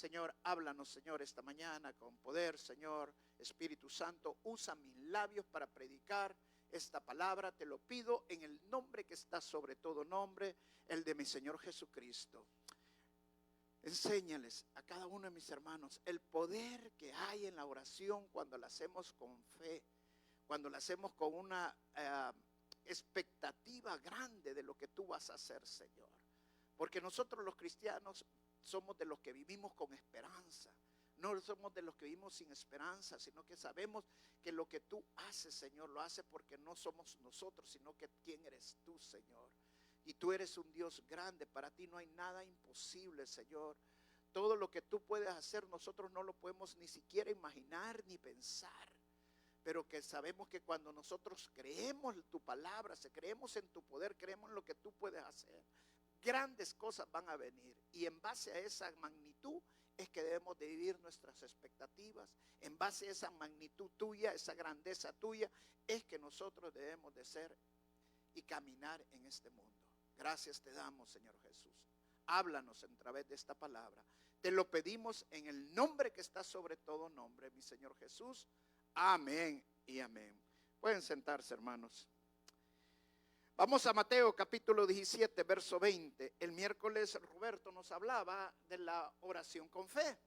Señor, háblanos, Señor, esta mañana con poder, Señor. Espíritu Santo, usa mis labios para predicar esta palabra. Te lo pido en el nombre que está sobre todo nombre, el de mi Señor Jesucristo. Enséñales a cada uno de mis hermanos el poder que hay en la oración cuando la hacemos con fe, cuando la hacemos con una expectativa grande de lo que tú vas a hacer, Señor. Porque nosotros los cristianos somos de los que vivimos con esperanza. No somos de los que vivimos sin esperanza, sino que sabemos que lo que tú haces, Señor, lo haces porque no somos nosotros, sino que quién eres tú, Señor. Y tú eres un Dios grande, para ti no hay nada imposible, Señor. Todo lo que tú puedes hacer, nosotros no lo podemos ni siquiera imaginar ni pensar. Pero que sabemos que cuando nosotros creemos en tu palabra, creemos en tu poder, creemos en lo que tú puedes hacer, grandes cosas van a venir. Y en base a esa magnitud es que debemos de vivir nuestras expectativas. En base a esa magnitud tuya, esa grandeza tuya, es que nosotros debemos de ser y caminar en este mundo. Gracias te damos, Señor Jesús. Háblanos a través de esta palabra. Te lo pedimos en el nombre que está sobre todo nombre, mi Señor Jesús. Amén y amén. Pueden sentarse, hermanos. Vamos a Mateo capítulo 17, verso 20. El miércoles Roberto nos hablaba de la oración con fe.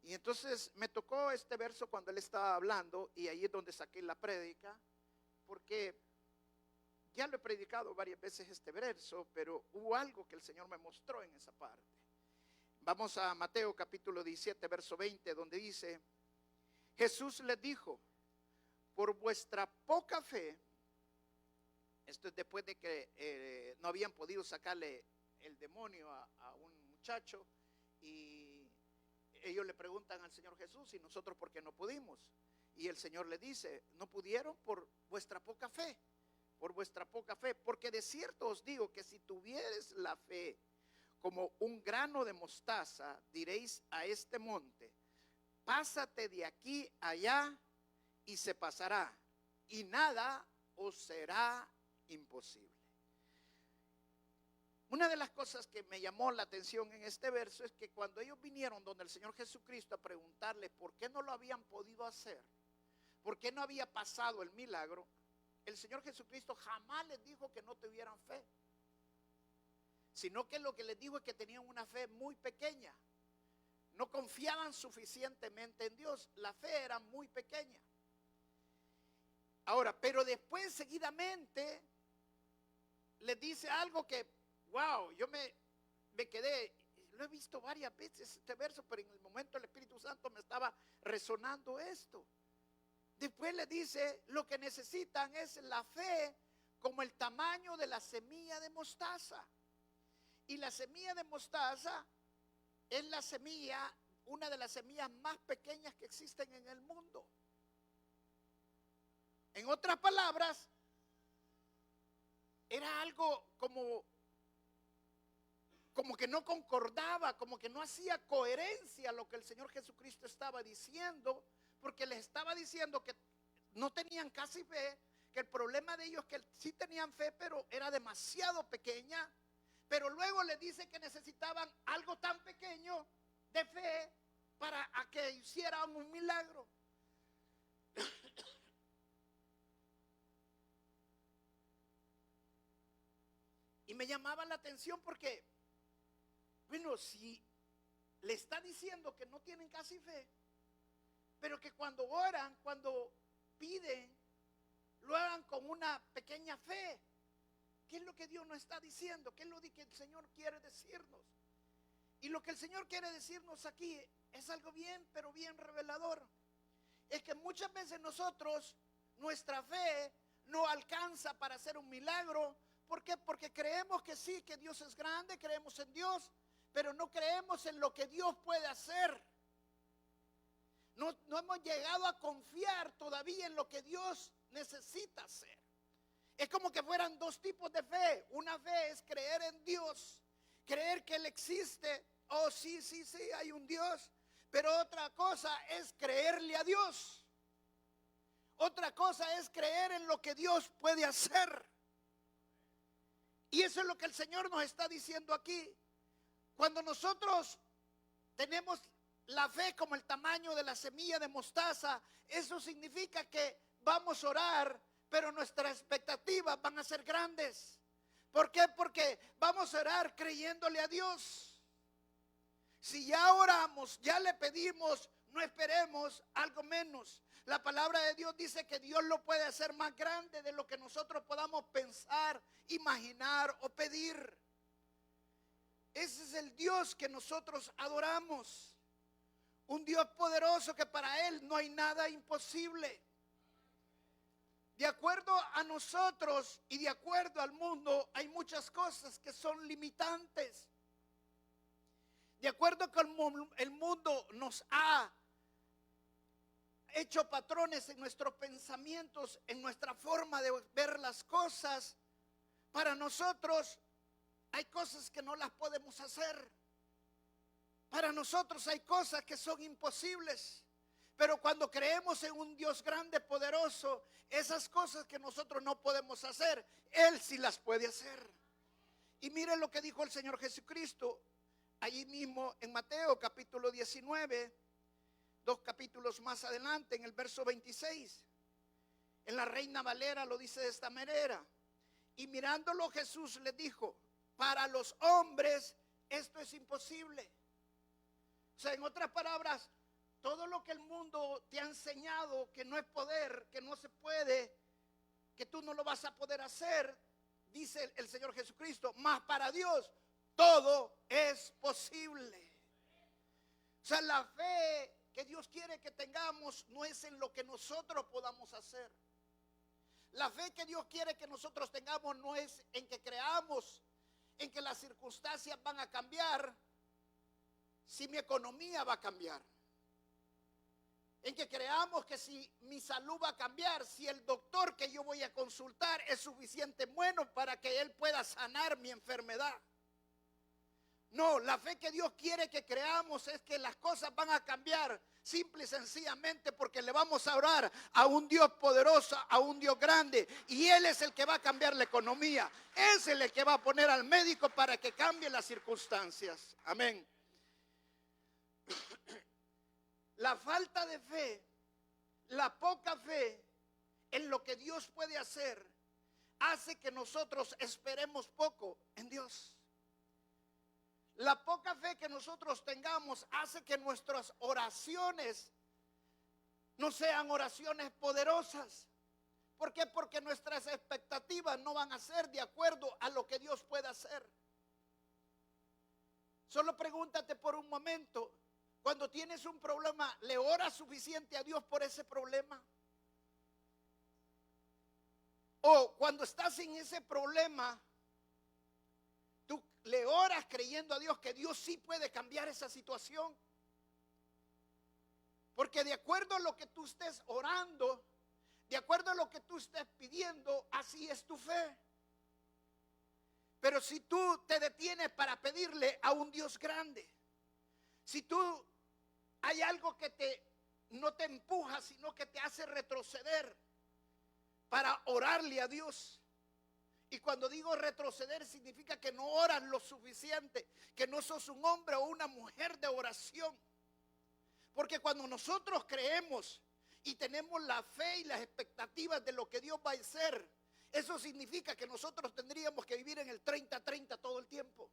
Y entonces me tocó este verso cuando él estaba hablando, y ahí es donde saqué la prédica, porque ya lo he predicado varias veces este verso, pero hubo algo que el Señor me mostró en esa parte. Vamos a Mateo capítulo 17, verso 20, donde dice: Jesús les dijo, por vuestra poca fe. Esto es después de que no habían podido sacarle el demonio a un muchacho, y ellos le preguntan al Señor Jesús: ¿y nosotros por qué no pudimos? Y el Señor le dice: no pudieron por vuestra poca fe, por vuestra poca fe, porque de cierto os digo que si tuvieres la fe como un grano de mostaza, diréis a este monte: pásate de aquí allá, y se pasará, y nada os será imposible. Una de las cosas que me llamó la atención en este verso es que cuando ellos vinieron donde el Señor Jesucristo a preguntarle por qué no lo habían podido hacer, por qué no había pasado el milagro, el Señor Jesucristo jamás les dijo que no tuvieran fe, sino que lo que les dijo es que tenían una fe muy pequeña. No confiaban suficientemente en Dios, la fe era muy pequeña. Ahora, pero después seguidamente les dice algo que, wow, yo me quedé, lo he visto varias veces este verso, pero en el momento el Espíritu Santo me estaba resonando esto. Después les dice: lo que necesitan es la fe como el tamaño de la semilla de mostaza. Y la semilla de mostaza es la semilla, una de las semillas más pequeñas que existen en el mundo. En otras palabras, era algo como que no concordaba, como que no hacía coherencia lo que el Señor Jesucristo estaba diciendo, porque les estaba diciendo que no tenían casi fe, que el problema de ellos es que sí tenían fe, pero era demasiado pequeña. Pero luego les dice que necesitaban algo tan pequeño de fe para que hicieran un milagro. Y me llamaba la atención porque, bueno, si le está diciendo que no tienen casi fe, pero que cuando oran, cuando piden, lo hagan con una pequeña fe. ¿Qué es lo que Dios nos está diciendo? ¿Qué es lo que el Señor quiere decirnos? Y lo que el Señor quiere decirnos aquí es algo bien, pero bien revelador. Es que muchas veces nosotros, nuestra fe no alcanza para hacer un milagro. ¿Por qué? Porque creemos que sí, que Dios es grande, creemos en Dios, pero no creemos en lo que Dios puede hacer. No hemos llegado a confiar todavía en lo que Dios necesita hacer. Es como que fueran dos tipos de fe. Una fe es creer en Dios, creer que Él existe. Oh, sí, hay un Dios. Pero otra cosa es creerle a Dios. Otra cosa es creer en lo que Dios puede hacer. Y eso es lo que el Señor nos está diciendo aquí. Cuando nosotros tenemos la fe como el tamaño de la semilla de mostaza, eso significa que vamos a orar, pero nuestras expectativas van a ser grandes. ¿Por qué? Porque vamos a orar creyéndole a Dios. Si ya oramos, ya le pedimos, no esperemos algo menos. La palabra de Dios dice que Dios lo puede hacer más grande de lo que nosotros podamos pensar, imaginar o pedir. Ese es el Dios que nosotros adoramos. Un Dios poderoso que para Él no hay nada imposible. De acuerdo a nosotros y de acuerdo al mundo, hay muchas cosas que son limitantes. De acuerdo con el mundo nos ha hecho patrones en nuestros pensamientos, en nuestra forma de ver las cosas, para nosotros hay cosas que no las podemos hacer. Para nosotros hay cosas que son imposibles. Pero cuando creemos en un Dios grande, poderoso, esas cosas que nosotros no podemos hacer, Él sí las puede hacer. Y miren lo que dijo el Señor Jesucristo allí mismo en Mateo capítulo 19, 2 capítulos más adelante, en el verso 26. En la Reina Valera lo dice de esta manera: y mirándolo Jesús le dijo, para los hombres esto es imposible. O sea, en otras palabras, todo lo que el mundo te ha enseñado que no es poder, que no se puede, que tú no lo vas a poder hacer, dice el Señor Jesucristo, mas para Dios todo es posible. O sea, la fe que Dios quiere que tengamos no es en lo que nosotros podamos hacer. La fe que Dios quiere que nosotros tengamos no es en que creamos en que las circunstancias van a cambiar si mi economía va a cambiar. En que creamos que si mi salud va a cambiar, si el doctor que yo voy a consultar es suficiente bueno para que él pueda sanar mi enfermedad. No, la fe que Dios quiere que creamos es que las cosas van a cambiar simple y sencillamente porque le vamos a orar a un Dios poderoso, a un Dios grande, y Él es el que va a cambiar la economía. Es el que va a poner al médico para que cambie las circunstancias. Amén. La falta de fe, la poca fe en lo que Dios puede hacer, hace que nosotros esperemos poco en Dios. La poca fe que nosotros tengamos hace que nuestras oraciones no sean oraciones poderosas. ¿Por qué? Porque nuestras expectativas no van a ser de acuerdo a lo que Dios puede hacer. Solo pregúntate por un momento, cuando tienes un problema, ¿le oras suficiente a Dios por ese problema? O cuando estás en ese problema, tú le oras creyendo a Dios que Dios sí puede cambiar esa situación. Porque de acuerdo a lo que tú estés orando, de acuerdo a lo que tú estés pidiendo, así es tu fe. Pero si tú te detienes para pedirle a un Dios grande, si tú hay algo que no te empuja, sino que te hace retroceder para orarle a Dios. Y cuando digo retroceder, significa que no oras lo suficiente, que no sos un hombre o una mujer de oración. Porque cuando nosotros creemos y tenemos la fe y las expectativas de lo que Dios va a hacer, eso significa que nosotros tendríamos que vivir en el 30-30 todo el tiempo.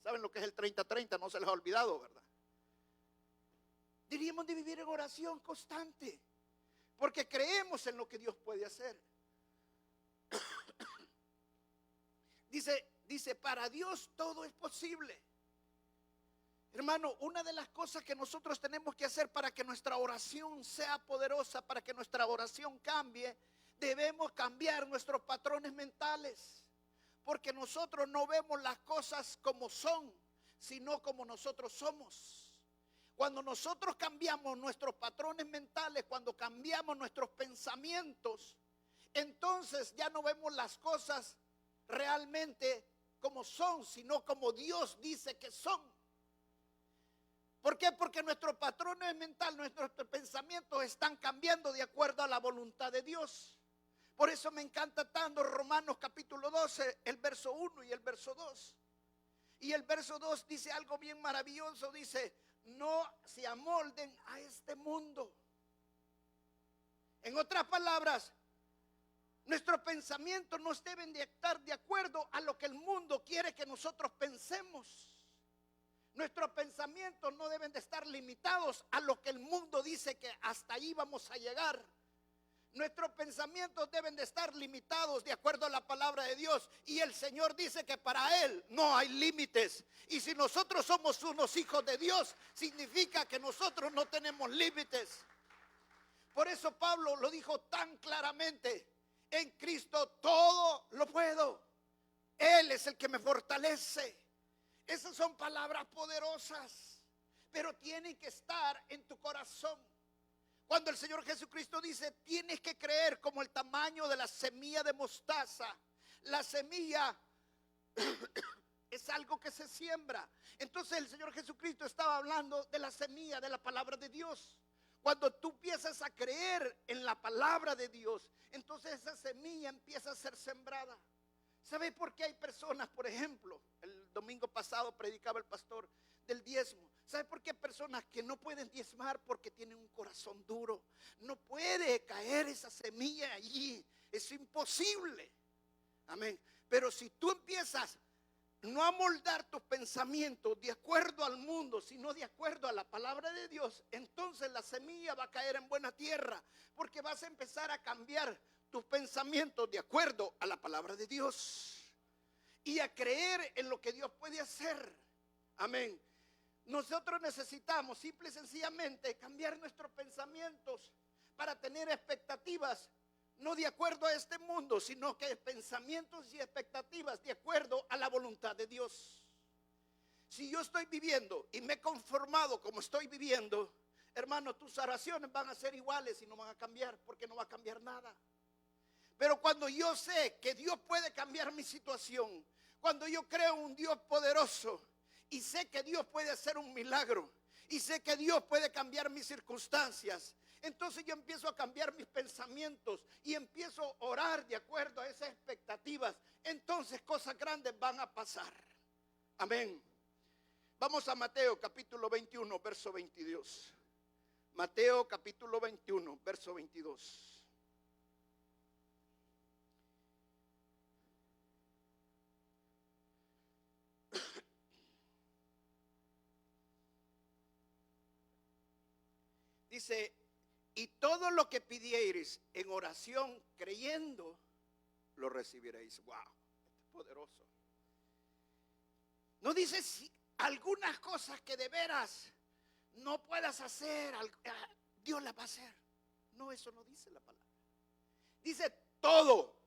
¿Saben lo que es el 30-30? No se les ha olvidado, ¿verdad? Diríamos de vivir en oración constante, porque creemos en lo que Dios puede hacer. Dice, para Dios todo es posible. Hermano, una de las cosas que nosotros tenemos que hacer para que nuestra oración sea poderosa, para que nuestra oración cambie, debemos cambiar nuestros patrones mentales. Porque nosotros no vemos las cosas como son, sino como nosotros somos. Cuando nosotros cambiamos nuestros patrones mentales, cuando cambiamos nuestros pensamientos, entonces ya no vemos las cosas realmente como son, sino como Dios dice que son. ¿Por qué? Porque nuestros patrones mentales, nuestros pensamientos están cambiando de acuerdo a la voluntad de Dios. Por eso me encanta tanto Romanos capítulo 12, el verso 1 y el verso 2. Y el verso 2 dice algo bien maravilloso. Dice, no se amolden a este mundo. En otras palabras, nuestros pensamientos no deben de estar de acuerdo a lo que el mundo quiere que nosotros pensemos. Nuestros pensamientos no deben de estar limitados a lo que el mundo dice que hasta ahí vamos a llegar. Nuestros pensamientos deben de estar limitados de acuerdo a la palabra de Dios. Y el Señor dice que para Él no hay límites. Y si nosotros somos unos hijos de Dios, significa que nosotros no tenemos límites. Por eso Pablo lo dijo tan claramente: en Cristo todo lo puedo. Él es el que me fortalece. Esas son palabras poderosas, pero tienen que estar en tu corazón. Cuando el Señor Jesucristo dice, tienes que creer como el tamaño de la semilla de mostaza. La semilla es algo que se siembra. Entonces el Señor Jesucristo estaba hablando de la semilla de la palabra de Dios. Cuando tú empiezas a creer en la palabra de Dios, entonces esa semilla empieza a ser sembrada. ¿Sabe por qué hay personas, por ejemplo, el domingo pasado predicaba el pastor del diezmo? ¿Sabe por qué hay personas que no pueden diezmar? Porque tienen un corazón duro. No puede caer esa semilla allí. Es imposible. Amén. Pero si tú empiezas no a moldar tus pensamientos de acuerdo al mundo, sino de acuerdo a la palabra de Dios, entonces la semilla va a caer en buena tierra, porque vas a empezar a cambiar tus pensamientos de acuerdo a la palabra de Dios y a creer en lo que Dios puede hacer. Amén. Nosotros necesitamos simple y sencillamente cambiar nuestros pensamientos para tener expectativas, no de acuerdo a este mundo, sino que pensamientos y expectativas de acuerdo a la voluntad de Dios. Si yo estoy viviendo y me he conformado como estoy viviendo, hermano, tus oraciones van a ser iguales y no van a cambiar, porque no va a cambiar nada. Pero cuando yo sé que Dios puede cambiar mi situación, cuando yo creo en un Dios poderoso y sé que Dios puede hacer un milagro y sé que Dios puede cambiar mis circunstancias, entonces yo empiezo a cambiar mis pensamientos y empiezo a orar de acuerdo a esas expectativas. Entonces cosas grandes van a pasar. Amén. Vamos a Mateo capítulo 21, verso 22. Mateo capítulo 21, verso 22. Dice, y todo lo que pidiereis en oración creyendo, lo recibiréis. Wow, esto es poderoso. No dice si algunas cosas que de veras no puedas hacer, Dios las va a hacer. No, eso no dice la palabra. Dice todo,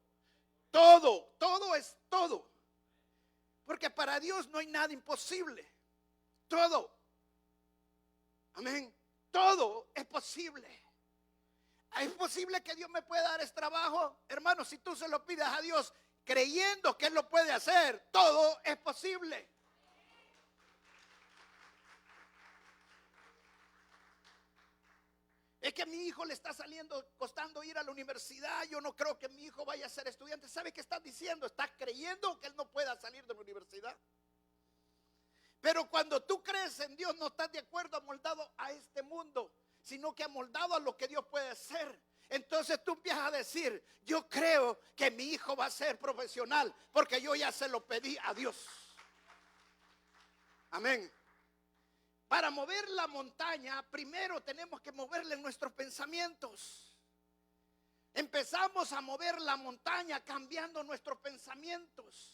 todo es todo. Porque para Dios no hay nada imposible. Todo. Amén. Todo es posible. ¿Es posible que Dios me pueda dar este trabajo? Hermano, si tú se lo pides a Dios creyendo que Él lo puede hacer, todo es posible. Es que a mi hijo le está costando ir a la universidad. Yo no creo que mi hijo vaya a ser estudiante. ¿Sabe qué estás diciendo? Estás creyendo que él no pueda salir de la universidad. Pero cuando tú crees en Dios, no estás de acuerdo amoldado a este mundo, sino que amoldado a lo que Dios puede hacer. Entonces tú empiezas a decir, yo creo que mi hijo va a ser profesional, porque yo ya se lo pedí a Dios. Amén. Para mover la montaña, primero tenemos que moverle nuestros pensamientos. Empezamos a mover la montaña cambiando nuestros pensamientos,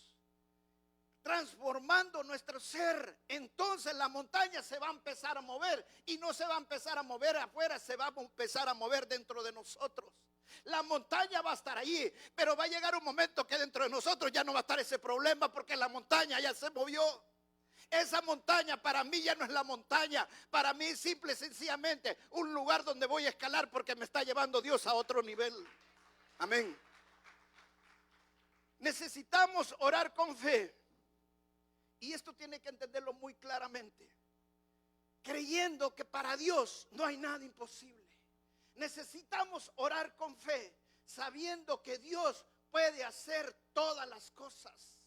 transformando nuestro ser. Entonces la montaña se va a empezar a mover, y no se va a empezar a mover afuera, se va a empezar a mover dentro de nosotros. La montaña va a estar allí, pero va a llegar un momento que dentro de nosotros ya no va a estar ese problema, porque la montaña ya se movió. Esa montaña para mí ya no es la montaña. Para mí es simple y sencillamente un lugar donde voy a escalar, porque me está llevando Dios a otro nivel. Amén. Necesitamos orar con fe. Y esto tiene que entenderlo muy claramente. Creyendo que para Dios no hay nada imposible. Necesitamos orar con fe, sabiendo que Dios puede hacer todas las cosas.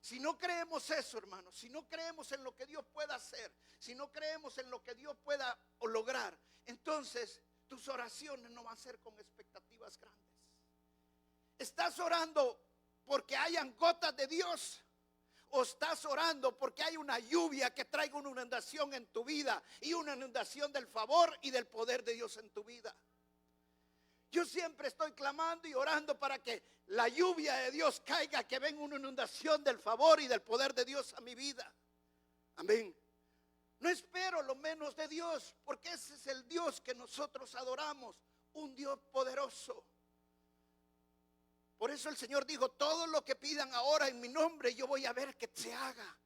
Si no creemos eso, hermanos, si no creemos en lo que Dios pueda hacer, si no creemos en lo que Dios pueda lograr, entonces tus oraciones no van a ser con expectativas grandes. ¿Estás orando porque hayan gotas de Dios? ¿O estás orando porque hay una lluvia que traiga una inundación en tu vida y una inundación del favor y del poder de Dios en tu vida? Yo siempre estoy clamando y orando para que la lluvia de Dios caiga, que venga una inundación del favor y del poder de Dios a mi vida. Amén. No espero lo menos de Dios, porque ese es el Dios que nosotros adoramos, un Dios poderoso. Por eso el Señor dijo: todo lo que pidan ahora en mi nombre, yo voy a ver que se haga.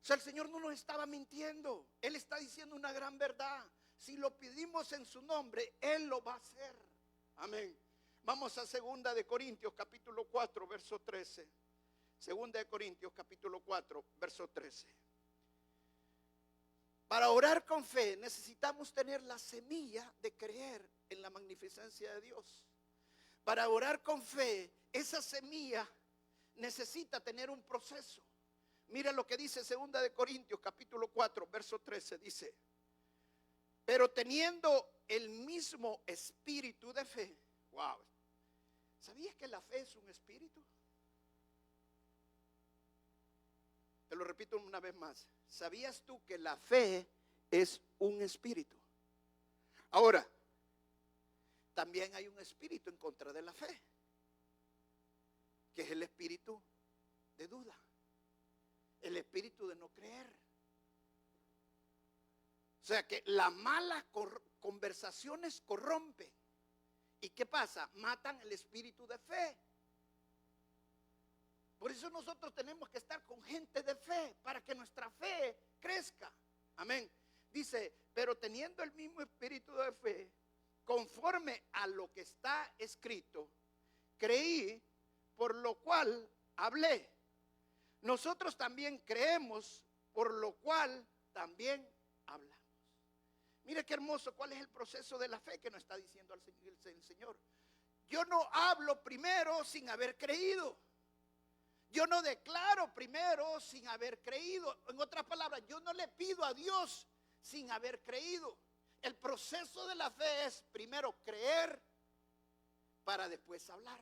O sea, el Señor no nos estaba mintiendo. Él está diciendo una gran verdad. Si lo pedimos en su nombre, Él lo va a hacer. Amén. Vamos a 2 de Corintios capítulo 4, verso 13. 2 de Corintios capítulo 4, verso 13. Para orar con fe necesitamos tener la semilla de creer en la magnificencia de Dios. Para orar con fe, esa semilla necesita tener un proceso. Mira lo que dice 2 de Corintios capítulo 4, verso 13, dice: pero teniendo el mismo espíritu de fe. Wow. ¿Sabías que la fe es un espíritu? Te lo repito una vez más. ¿Sabías tú que la fe es un espíritu? Ahora, también hay un espíritu en contra de la fe, que es el espíritu de duda, el espíritu de no creer. O sea que las malas conversaciones corrompen. ¿Y qué pasa? Matan el espíritu de fe. Por eso nosotros tenemos que estar con gente de fe, para que nuestra fe crezca. Amén. Dice: pero teniendo el mismo espíritu de fe, conforme a lo que está escrito, creí, por lo cual hablé. Nosotros también creemos, por lo cual también hablamos. Mire qué hermoso, cuál es el proceso de la fe que nos está diciendo el Señor. Yo no hablo primero sin haber creído. Yo no declaro primero sin haber creído. En otras palabras, yo no le pido a Dios sin haber creído. El proceso de la fe es primero creer para después hablar.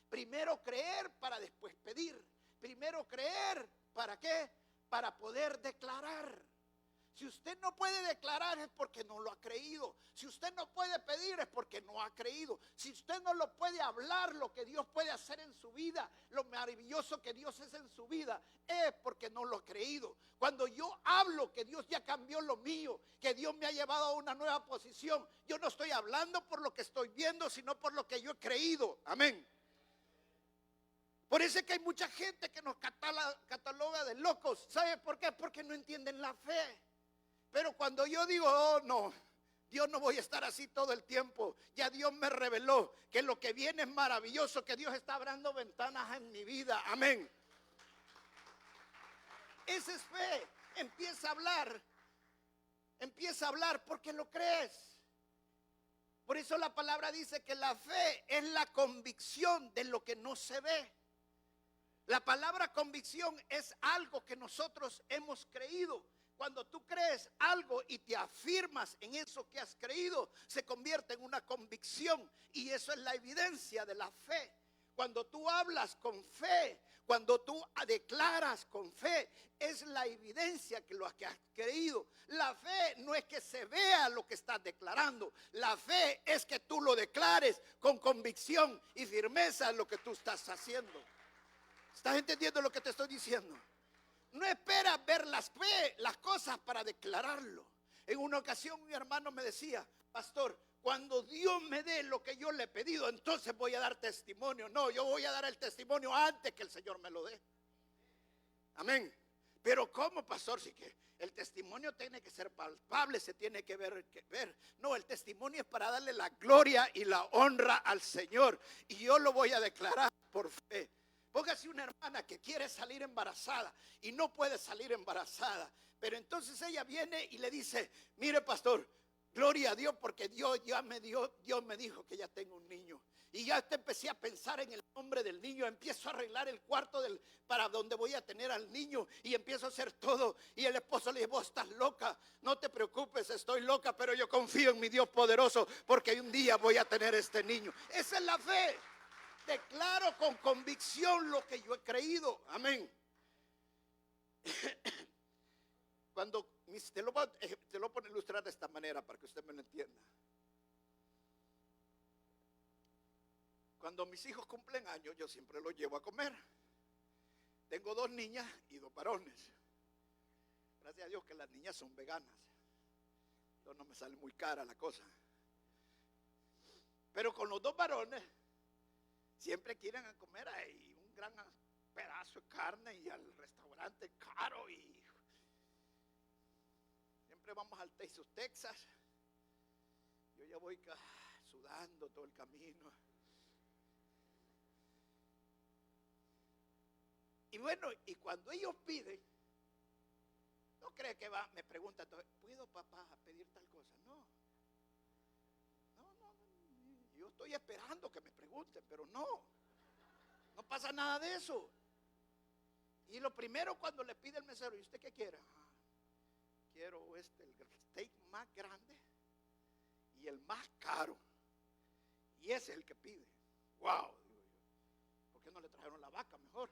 Primero creer para después pedir. Primero creer, ¿para qué? Para poder declarar. Si usted no puede declarar es porque no lo ha creído. Si usted no puede pedir es porque no ha creído. Si usted no lo puede hablar, lo que Dios puede hacer en su vida, lo maravilloso que Dios es en su vida, es porque no lo ha creído. Cuando yo hablo que Dios ya cambió lo mío, que Dios me ha llevado a una nueva posición, yo no estoy hablando por lo que estoy viendo, sino por lo que yo he creído. Amén. Por eso es que hay mucha gente que nos cataloga de locos. ¿Sabe por qué? Porque no entienden la fe. Pero cuando yo digo: oh no, Dios, no voy a estar así todo el tiempo, ya Dios me reveló que lo que viene es maravilloso, que Dios está abriendo ventanas en mi vida. Amén. Esa es fe. Empieza a hablar porque lo crees. Por eso la palabra dice que la fe es la convicción de lo que no se ve. La palabra convicción es algo que nosotros hemos creído. Cuando tú crees algo y te afirmas en eso que has creído, se convierte en una convicción, y eso es la evidencia de la fe. Cuando tú hablas con fe, cuando tú declaras con fe, es la evidencia que lo que has creído. La fe no es que se vea lo que estás declarando. La fe es que tú lo declares con convicción y firmeza en lo que tú estás haciendo. ¿Estás entendiendo lo que te estoy diciendo? No esperas ver las cosas para declararlo. En una ocasión un hermano me decía: pastor, cuando Dios me dé lo que yo le he pedido, entonces voy a dar testimonio. No, yo voy a dar el testimonio antes que el Señor me lo dé. Amén. Pero ¿cómo, pastor? Si que el testimonio tiene que ser palpable, se tiene que ver. No, el testimonio es para darle la gloria y la honra al Señor. Y yo lo voy a declarar por fe. Póngase una hermana que quiere salir embarazada y no puede salir embarazada, pero entonces ella viene y le dice: mire, pastor, gloria a Dios, porque Dios me dijo que ya tengo un niño. Y ya empecé a pensar en el nombre del niño, empiezo a arreglar el cuarto para donde voy a tener al niño y empiezo a hacer todo. Y el esposo le dice: vos estás loca. No te preocupes, estoy loca, pero yo confío en mi Dios poderoso, porque un día voy a tener este niño. Esa es la fe. Declaro con convicción lo que yo he creído. Amén. Cuando te lo voy a ilustrar de esta manera para que usted me lo entienda. Cuando mis hijos cumplen años, yo siempre los llevo a comer. Tengo 2 niñas y 2 varones. Gracias a Dios que las niñas son veganas. Entonces no me sale muy cara la cosa. Pero con los 2 varones, siempre quieren a comer ahí un gran pedazo de carne y al restaurante caro. Y siempre vamos al Texas. Yo ya voy sudando todo el camino. Y bueno, y cuando ellos piden, no cree que me preguntan: ¿puedo, papá, pedir tal cosa? No, yo estoy esperando que me pregunten, pero no pasa nada de eso. Y lo primero, cuando le pide el mesero: ¿y usted qué quiere? Quiero el steak más grande y el más caro. Y ese es el que pide. Wow, digo yo, ¿por qué no le trajeron la vaca mejor?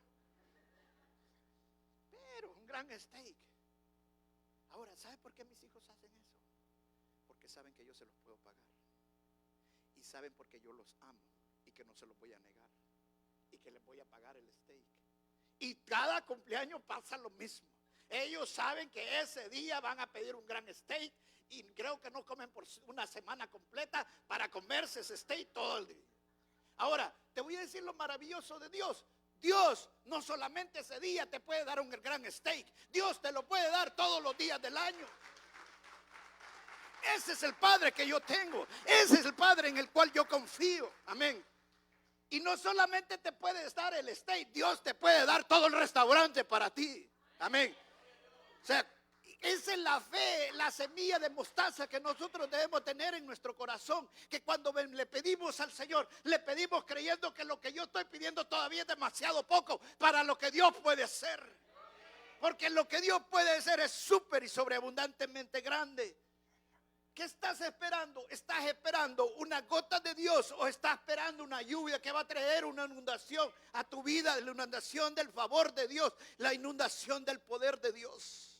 Pero un gran steak. Ahora, ¿sabe por qué mis hijos hacen eso? Porque saben que yo se los puedo pagar. Y saben porque yo los amo y que no se los voy a negar. Y que les voy a pagar el steak. Y cada cumpleaños pasa lo mismo. Ellos saben que ese día van a pedir un gran steak. Y creo que no comen por una semana completa para comerse ese steak todo el día. Ahora, te voy a decir lo maravilloso de Dios. Dios no solamente ese día te puede dar un gran steak, Dios te lo puede dar todos los días del año. Ese es el Padre que yo tengo. Ese es el Padre en el cual yo confío. Amén. Y no solamente te puede dar el steak, Dios te puede dar todo el restaurante para ti. Amén. O sea, esa es la fe, la semilla de mostaza que nosotros debemos tener en nuestro corazón. Que cuando le pedimos al Señor, le pedimos creyendo que lo que yo estoy pidiendo todavía es demasiado poco para lo que Dios puede hacer. Porque lo que Dios puede hacer es súper y sobreabundantemente grande. ¿Qué estás esperando? ¿Estás esperando una gota de Dios o estás esperando una lluvia que va a traer una inundación a tu vida? La inundación del favor de Dios, la inundación del poder de Dios.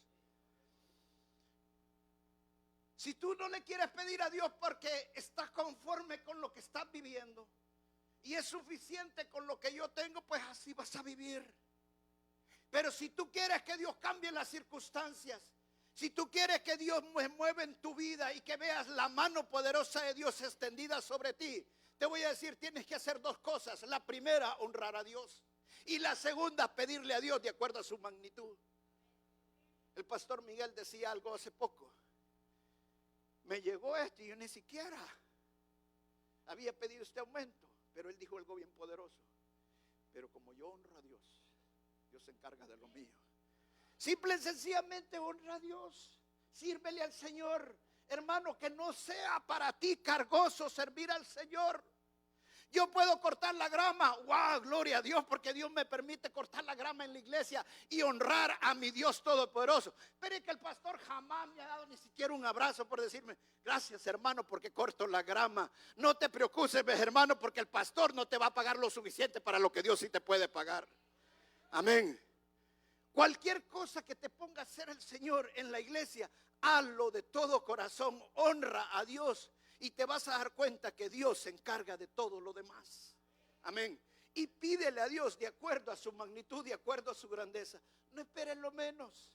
Si tú no le quieres pedir a Dios porque estás conforme con lo que estás viviendo y es suficiente con lo que yo tengo, pues así vas a vivir. Pero si tú quieres que Dios cambie las circunstancias, si tú quieres que Dios mueva en tu vida y que veas la mano poderosa de Dios extendida sobre ti, te voy a decir, tienes que hacer 2 cosas. La primera, honrar a Dios. Y la segunda, pedirle a Dios de acuerdo a su magnitud. El pastor Miguel decía algo hace poco. Me llegó esto y yo ni siquiera había pedido este aumento. Pero él dijo algo bien poderoso. Pero como yo honro a Dios, Dios se encarga de lo mío. Simple y sencillamente honra a Dios. Sírvele al Señor. Hermano, que no sea para ti cargoso servir al Señor. Yo puedo cortar la grama. Wow, gloria a Dios, porque Dios me permite cortar la grama en la iglesia y honrar a mi Dios todopoderoso. Pero es que el pastor jamás me ha dado ni siquiera un abrazo por decirme: gracias, hermano, porque corto la grama. No te preocupes, hermano, porque el pastor no te va a pagar lo suficiente para lo que Dios sí te puede pagar. Amén. Cualquier cosa que te ponga a hacer el Señor en la iglesia, hazlo de todo corazón, honra a Dios y te vas a dar cuenta que Dios se encarga de todo lo demás. Amén. Y pídele a Dios de acuerdo a su magnitud, de acuerdo a su grandeza. No esperes lo menos.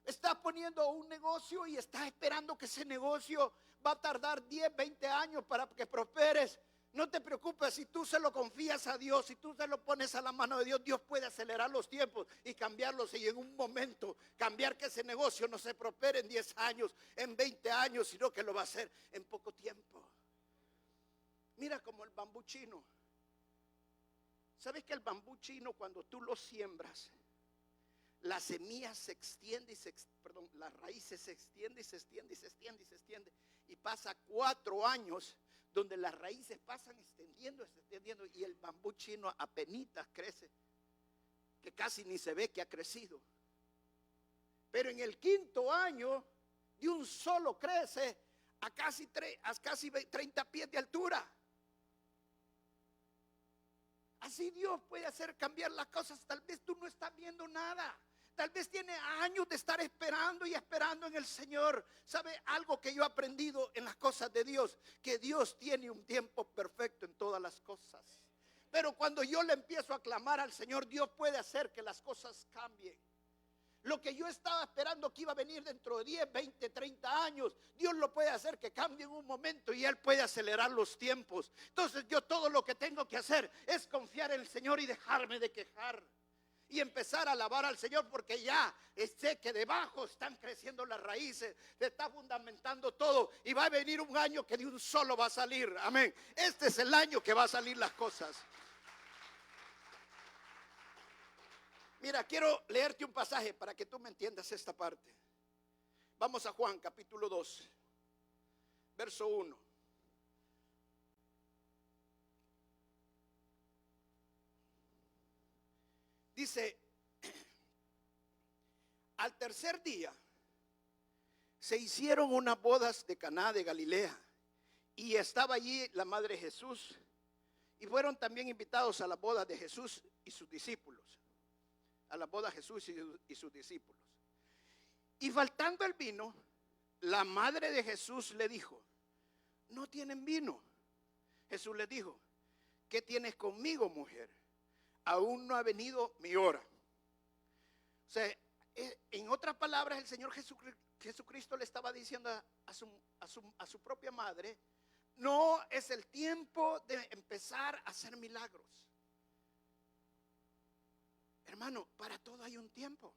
Estás poniendo un negocio y estás esperando que ese negocio va a tardar 10, 20 años para que prosperes. No te preocupes, si tú se lo confías a Dios, si tú se lo pones a la mano de Dios, Dios puede acelerar los tiempos y cambiarlos y en un momento cambiar que ese negocio no se prospere en 10 años, en 20 años, sino que lo va a hacer en poco tiempo. Mira como el bambú chino. ¿Sabes que el bambú chino, cuando tú lo siembras, la semilla se extiende las raíces se extiende y se extiende y se extiende y se extiende. Y pasa 4 años donde las raíces pasan extendiendo y el bambú chino apenitas crece, que casi ni se ve que ha crecido. Pero en el 5.º año, de un solo crece a casi 30 pies de altura. Así Dios puede hacer cambiar las cosas. Tal vez tú no estás viendo nada. Tal vez tiene años de estar esperando y esperando en el Señor. ¿Sabe algo que yo he aprendido en las cosas de Dios? Que Dios tiene un tiempo perfecto en todas las cosas. Pero cuando yo le empiezo a clamar al Señor, Dios puede hacer que las cosas cambien. Lo que yo estaba esperando que iba a venir dentro de 10, 20, 30 años, Dios lo puede hacer que cambie en un momento y Él puede acelerar los tiempos. Entonces yo todo lo que tengo que hacer es confiar en el Señor y dejarme de quejar. Y empezar a alabar al Señor, porque ya sé que debajo están creciendo las raíces, se está fundamentando todo. Y va a venir un año que de un solo va a salir. Amén. Este es el año que va a salir las cosas. Mira, quiero leerte un pasaje para que tú me entiendas esta parte. Vamos a Juan capítulo 2, verso 1. Dice, al tercer día se hicieron unas bodas de Caná de Galilea y estaba allí la madre de Jesús y fueron también invitados a la boda de Jesús y sus discípulos. A la boda de Jesús y sus discípulos. Y faltando el vino, la madre de Jesús le dijo, no tienen vino. Jesús le dijo, ¿qué tienes conmigo, mujer? Aún no ha venido mi hora. O sea, en otras palabras, el Señor Jesucristo le estaba diciendo a su propia madre, no es el tiempo de empezar a hacer milagros. Hermano, para todo hay un tiempo.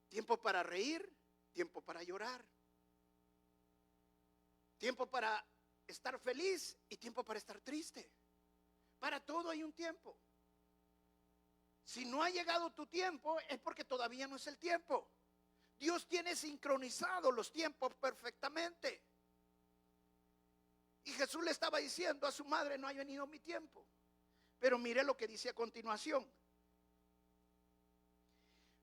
Tiempo para reír, tiempo para llorar. Tiempo para estar feliz y tiempo para estar triste. Para todo hay un tiempo. Si no ha llegado tu tiempo es porque todavía no es el tiempo. Dios tiene sincronizados los tiempos perfectamente. Y Jesús le estaba diciendo a su madre, no ha venido mi tiempo. Pero mire lo que dice a continuación.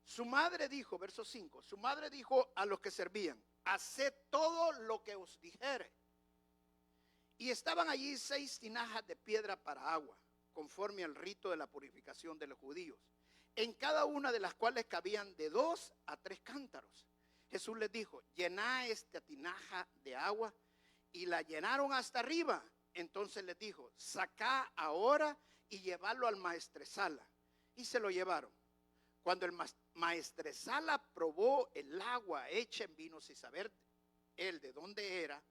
Su madre dijo, verso 5, su madre dijo a los que servían, haced todo lo que os dijere. Y estaban allí 6 tinajas de piedra para agua, conforme al rito de la purificación de los judíos, en cada una de las cuales cabían de 2 a 3 cántaros. Jesús les dijo, llenad esta tinaja de agua, y la llenaron hasta arriba. Entonces les dijo, sacad ahora y llevadlo al maestresala. Y se lo llevaron. Cuando el maestresala probó el agua hecha en vino sin saber él de dónde era,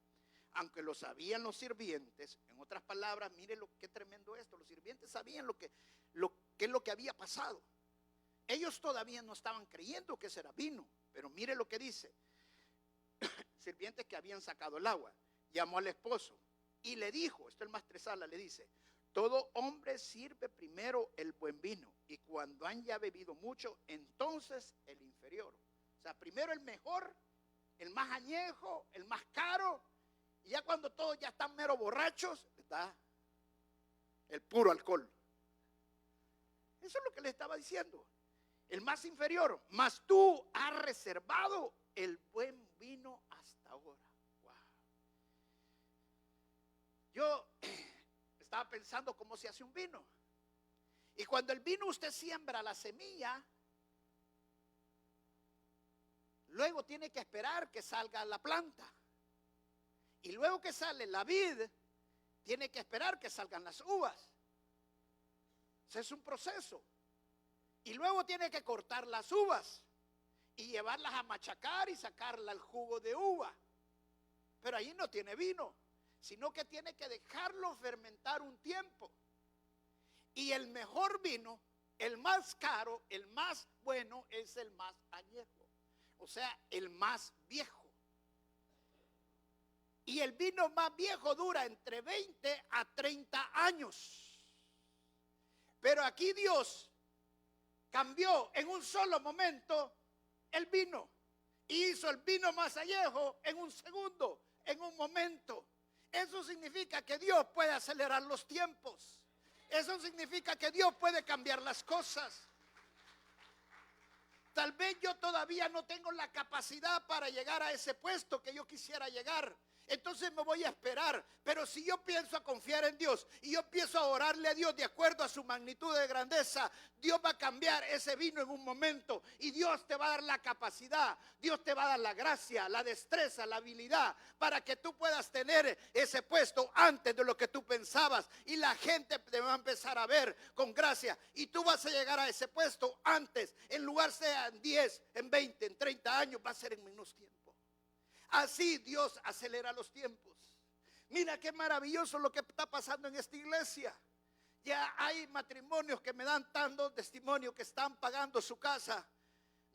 aunque lo sabían los sirvientes, en otras palabras, mire qué tremendo esto, los sirvientes sabían qué es lo que había pasado. Ellos todavía no estaban creyendo que ese era vino, pero mire lo que dice, sirvientes que habían sacado el agua, llamó al esposo y le dijo, esto es el maestresala, le dice, todo hombre sirve primero el buen vino y cuando han ya bebido mucho, entonces el inferior. O sea, primero el mejor, el más añejo, el más caro, y ya cuando todos ya están mero borrachos, está el puro alcohol. Eso es lo que le estaba diciendo. El más inferior, mas tú has reservado el buen vino hasta ahora. Wow. Yo estaba pensando cómo se hace un vino. Y cuando el vino usted siembra la semilla, luego tiene que esperar que salga la planta. Y luego que sale la vid, tiene que esperar que salgan las uvas. Ese es un proceso. Y luego tiene que cortar las uvas y llevarlas a machacar y sacarle el jugo de uva. Pero ahí no tiene vino, sino que tiene que dejarlo fermentar un tiempo. Y el mejor vino, el más caro, el más bueno, es el más añejo. O sea, el más viejo. Y el vino más viejo dura entre 20 a 30 años. Pero aquí Dios cambió en un solo momento el vino. Y hizo el vino más añejo en un segundo, en un momento. Eso significa que Dios puede acelerar los tiempos. Eso significa que Dios puede cambiar las cosas. Tal vez yo todavía no tengo la capacidad para llegar a ese puesto que yo quisiera llegar. Entonces me voy a esperar. Pero si yo pienso a confiar en Dios y yo empiezo a orarle a Dios de acuerdo a su magnitud de grandeza, Dios va a cambiar ese vino en un momento. Y Dios te va a dar la capacidad, Dios te va a dar la gracia, la destreza, la habilidad para que tú puedas tener ese puesto antes de lo que tú pensabas. Y la gente te va a empezar a ver con gracia. Y tú vas a llegar a ese puesto antes. En lugar sea en 10, en 20, en 30 años, va a ser en menos tiempo. Así Dios acelera los tiempos. Mira qué maravilloso lo que está pasando en esta iglesia. Ya hay matrimonios que me dan tanto testimonio que están pagando su casa.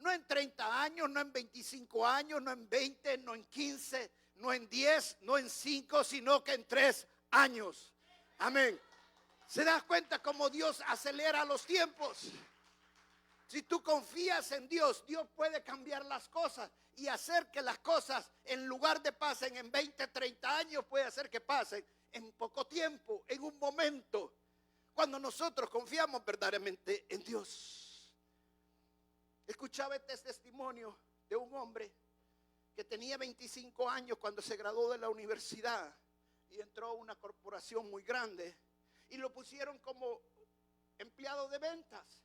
No en 30 años, no en 25 años, no en 20, no en 15, no en 10, no en 5, sino que en 3 años. Amén. ¿Se das cuenta cómo Dios acelera los tiempos? Si tú confías en Dios, Dios puede cambiar las cosas y hacer que las cosas, en lugar de pasen en 20, 30 años, puede hacer que pasen en poco tiempo, en un momento, cuando nosotros confiamos verdaderamente en Dios. Escuchaba este testimonio de un hombre que tenía 25 años cuando se graduó de la universidad y entró a una corporación muy grande y lo pusieron como empleado de ventas.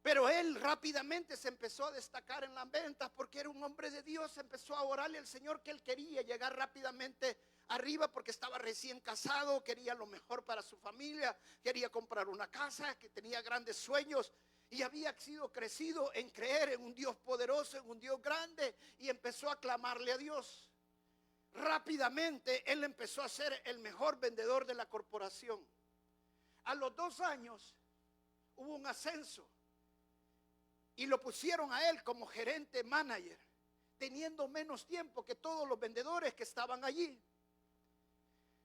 Pero él rápidamente se empezó a destacar en las ventas porque era un hombre de Dios. Empezó a orarle al Señor que él quería llegar rápidamente arriba porque estaba recién casado, quería lo mejor para su familia, quería comprar una casa, que tenía grandes sueños y había sido crecido en creer en un Dios poderoso, en un Dios grande, y empezó a clamarle a Dios. Rápidamente él empezó a ser el mejor vendedor de la corporación. A los 2 años hubo un ascenso. Y lo pusieron a él como gerente manager, teniendo menos tiempo que todos los vendedores que estaban allí.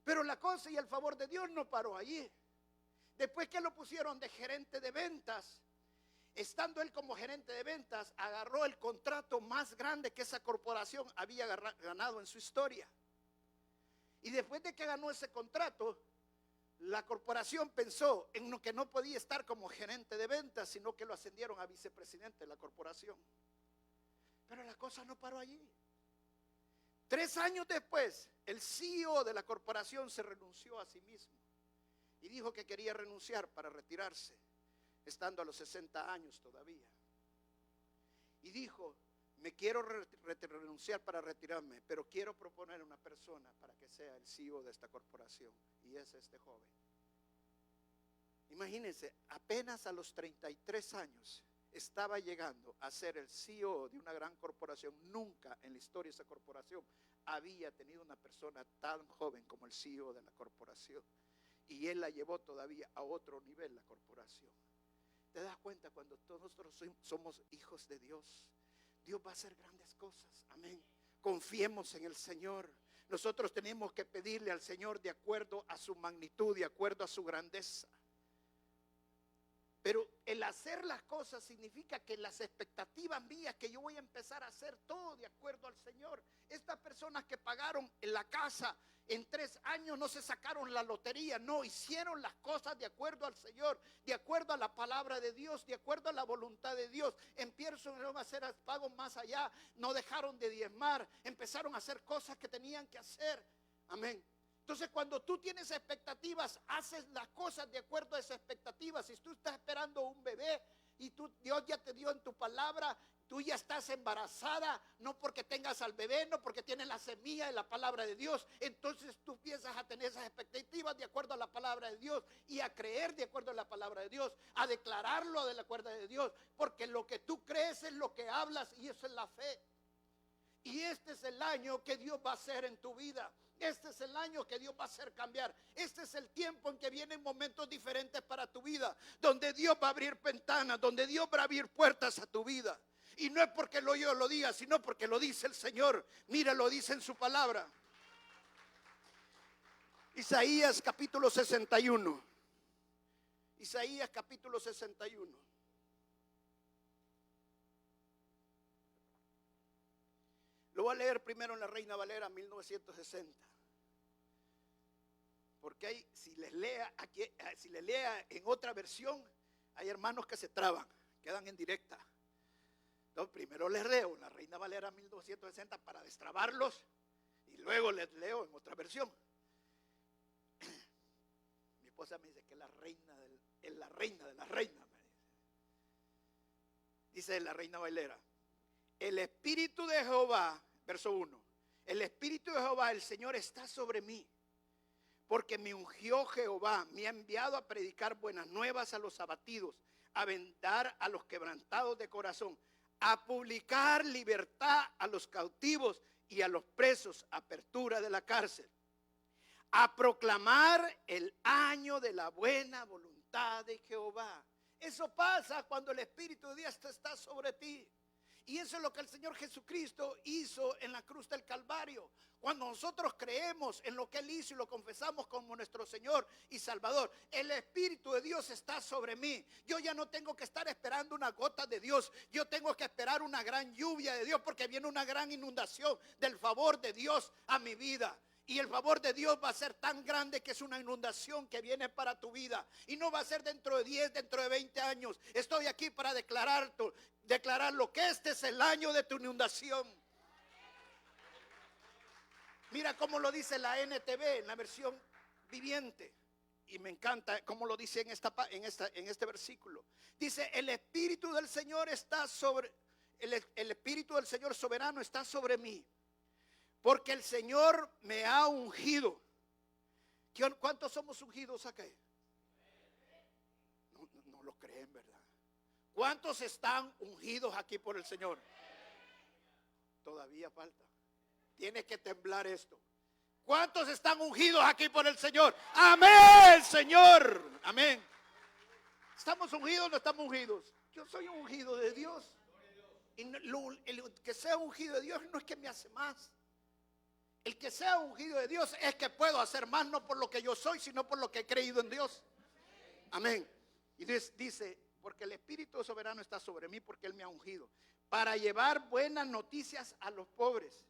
Pero la cosa y el favor de Dios no paró allí. Después que lo pusieron de gerente de ventas, estando él como gerente de ventas, agarró el contrato más grande que esa corporación había ganado en su historia. Y después de que ganó ese contrato, la corporación pensó en lo que no podía estar como gerente de ventas, sino que lo ascendieron a vicepresidente de la corporación. Pero la cosa no paró allí. 3 años después, el CEO de la corporación se renunció a sí mismo y dijo que quería renunciar para retirarse, estando a los 60 años todavía. Y dijo: me quiero renunciar para retirarme, pero quiero proponer una persona para que sea el CEO de esta corporación, y es este joven. Imagínense, apenas a los 33 años estaba llegando a ser el CEO de una gran corporación. Nunca en la historia de esa corporación había tenido una persona tan joven como el CEO de la corporación, y él la llevó todavía a otro nivel, la corporación. ¿Te das cuenta? Cuando todos nosotros somos hijos de Dios, Dios va a hacer grandes cosas. Amén. Confiemos en el Señor. Nosotros tenemos que pedirle al Señor de acuerdo a su magnitud, de acuerdo a su grandeza. Pero el hacer las cosas significa que las expectativas mías, que yo voy a empezar a hacer todo de acuerdo al Señor. Estas personas que pagaron en la casa en 3 años no se sacaron la lotería, no, hicieron las cosas de acuerdo al Señor, de acuerdo a la palabra de Dios, de acuerdo a la voluntad de Dios. Empezaron a hacer pagos más allá, no dejaron de diezmar, empezaron a hacer cosas que tenían que hacer. Amén. Entonces, cuando tú tienes expectativas, haces las cosas de acuerdo a esas expectativas. Si tú estás esperando un bebé y Dios ya te dio en tu palabra, tú ya estás embarazada, no porque tengas al bebé, no porque tienes la semilla de la palabra de Dios. Entonces tú empiezas a tener esas expectativas de acuerdo a la palabra de Dios y a creer de acuerdo a la palabra de Dios, a declararlo de acuerdo de Dios, porque lo que tú crees es lo que hablas, y eso es la fe. Y este es el año que Dios va a hacer en tu vida. Este es el año que Dios va a hacer cambiar. Este es el tiempo en que vienen momentos diferentes para tu vida, donde Dios va a abrir ventanas, donde Dios va a abrir puertas a tu vida. Y no es porque yo lo diga, sino porque lo dice el Señor. Mira, lo dice en su palabra. Isaías capítulo 61. Isaías capítulo 61. Lo voy a leer primero en la Reina Valera 1960. Porque hay, si les lea en otra versión, hay hermanos que se traban, quedan en directa. Entonces primero les leo la Reina Valera 1960 para destrabarlos y luego les leo en otra versión. Mi esposa me dice que es la reina de las reinas. Dice la Reina Valera: el Espíritu de Jehová, verso 1, el Espíritu de Jehová, el Señor, está sobre mí, porque me ungió Jehová, me ha enviado a predicar buenas nuevas a los abatidos, a vendar a los quebrantados de corazón, a publicar libertad a los cautivos y a los presos, apertura de la cárcel, a proclamar el año de la buena voluntad de Jehová. Eso pasa cuando el Espíritu de Dios está sobre ti. Y eso es lo que el Señor Jesucristo hizo en la cruz del Calvario. Cuando nosotros creemos en lo que Él hizo y lo confesamos como nuestro Señor y Salvador, el Espíritu de Dios está sobre mí. Yo ya no tengo que estar esperando una gota de Dios. Yo tengo que esperar una gran lluvia de Dios, porque viene una gran inundación del favor de Dios a mi vida. Y el favor de Dios va a ser tan grande que es una inundación que viene para tu vida. Y no va a ser dentro de 10, dentro de 20 años. Estoy aquí para declararlo, que este es el año de tu inundación. Mira cómo lo dice la NTV en la versión viviente. Y me encanta cómo lo dice en este versículo. Dice: el Espíritu del Señor está sobre, el Espíritu del Señor soberano está sobre mí, porque el Señor me ha ungido. ¿Cuántos somos ungidos acá? No lo creen, ¿verdad? ¿Cuántos están ungidos aquí por el Señor? Todavía falta. Tiene que temblar esto. ¿Cuántos están ungidos aquí por el Señor? Amén, Señor. Amén. ¿Estamos ungidos o no estamos ungidos? Yo soy ungido de Dios. Y el que sea ungido de Dios no es que me hace más. El que sea ungido de Dios es que puedo hacer más, no por lo que yo soy, sino por lo que he creído en Dios. Amén. Y dice: porque el Espíritu soberano está sobre mí, porque Él me ha ungido para llevar buenas noticias a los pobres.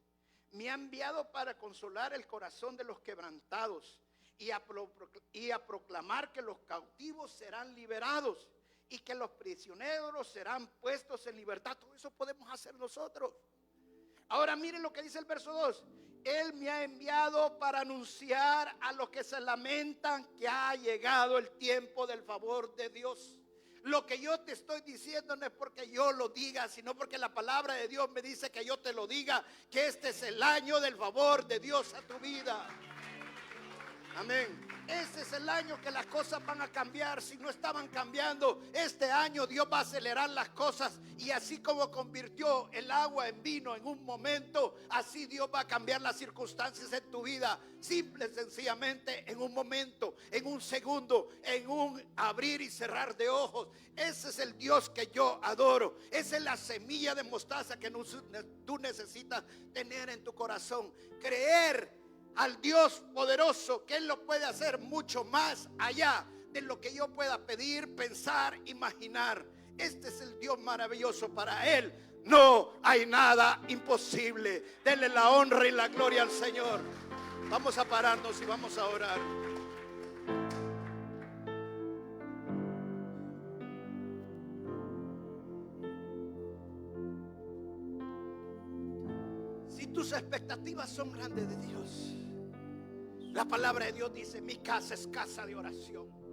Me ha enviado para consolar el corazón de los quebrantados y a proclamar que los cautivos serán liberados y que los prisioneros serán puestos en libertad. Todo eso podemos hacer nosotros. Ahora miren lo que dice el verso 2. Él me ha enviado para anunciar a los que se lamentan que ha llegado el tiempo del favor de Dios. Lo que yo te estoy diciendo no es porque yo lo diga, sino porque la palabra de Dios me dice que yo te lo diga, que este es el año del favor de Dios a tu vida. Amén. Este es el año que las cosas van a cambiar. Si no estaban cambiando, este año Dios va a acelerar las cosas. Y así como convirtió el agua en vino en un momento, así Dios va a cambiar las circunstancias en tu vida. Simple y sencillamente en un momento, en un segundo, en un abrir y cerrar de ojos. Ese es el Dios que yo adoro. Esa es la semilla de mostaza que tú necesitas tener en tu corazón. Creer al Dios poderoso, que Él lo puede hacer mucho más allá de lo que yo pueda pedir, pensar, imaginar. Este es el Dios maravilloso. Para Él no hay nada imposible. Denle la honra y la gloria al Señor. Vamos a pararnos y vamos a orar. Si tus expectativas son grandes de Dios, la palabra de Dios dice: mi casa es casa de oración.